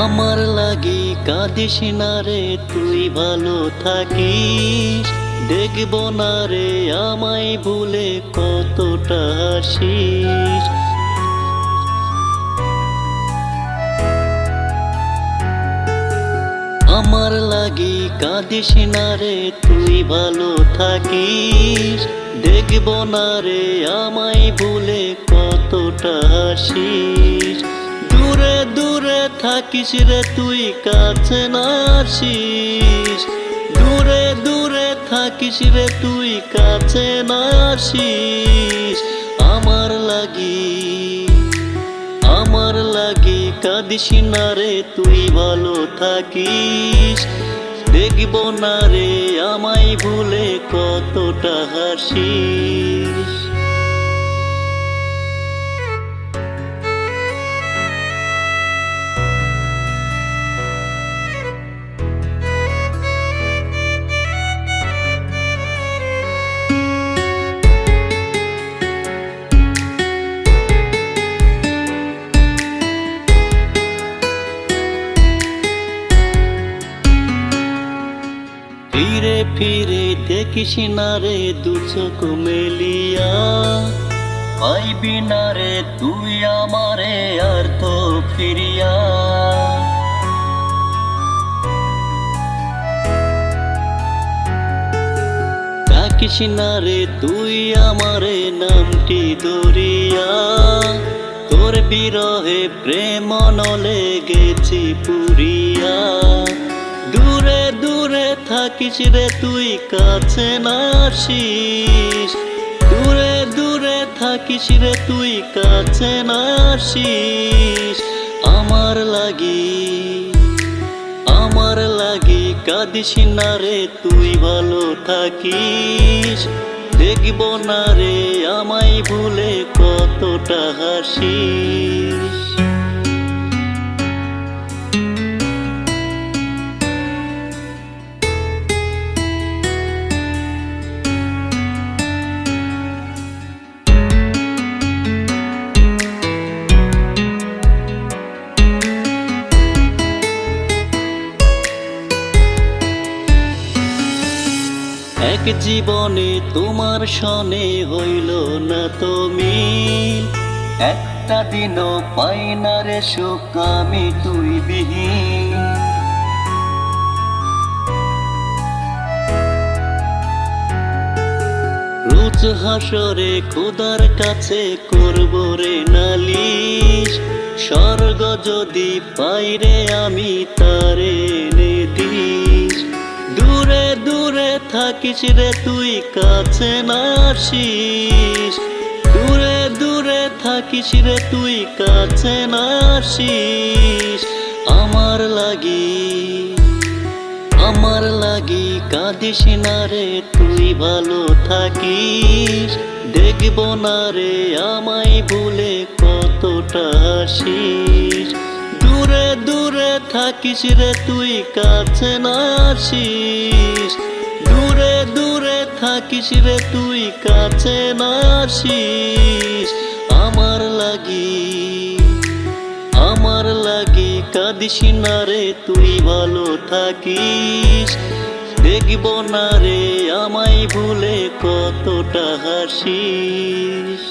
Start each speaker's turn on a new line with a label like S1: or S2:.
S1: আমার লাগি কাঁদিস না রে, তুই ভালো থাকিস। দেখব না রে আমায় ভুলে কতটা হাসিস। আমার লাগি কাঁদিস না রে, তুই ভালো থাকিস। দেখব না রে আমায় ভুলে কতটা হাসিস। দূরে দূরে থাকিস রে তুই, কাছে না আসিস। দূরে দূরে থাকিস রে তুই, কাছে না আসিস। আমার লাগি কাঁদিস না রে, তুই ভালো থাকিস। দেখব না রে আমায় ভুলে কতটা হাসিস। ফিরে ফিরে দেখিস না রে দু চোখ মেলিয়া। পাইবি না রে তুই আমারে আর তো ফিরিয়া। ডাকিস না রে তুই আমারে নামটি ধরিয়া। তোর বিরহে প্রেম নলে গেছি পুরিয়া। দূরে দূরে থাকিস রে তুই, কাছে না আসিস। দূরে দূরে থাকিস রে তুই, কাছে না আসিস। আমার লাগি কাঁদিস না রে, তুই ভালো থাকিস। দেখব না রে আমায় ভুলে কতটা হাসিস। এক জীবনে তোমার সনে হইল না তো মিল। একটা দিনও পাই না রে সুখ আমি তুই বিহীন। রোজ হাসরে খোদার কাছে করব রে নালিশ। স্বর্গ যদি পাই রে আমি তারে এনে দিস। দূরে দূরে থাকিস রে তুই, কাছে না আসিস। দূরে দূরে থাকিস রে তুই, কাছে না আসিস। আমার লাগি কাঁদিস না রে, তুই ভালো থাকিস। দেখব না রে আমায় ভুলে কতটা হাসিস। দূরে দূরে থাকিস রে তুই, কাছে না আসিস। দূরে দূরে থাকিস রে তুই, কাছে না আসিস। আমার লাগি কাঁদিস না রে, তুই ভালো থাকিস। দেখব না রে আমায় ভুলে কতটা হাসিস।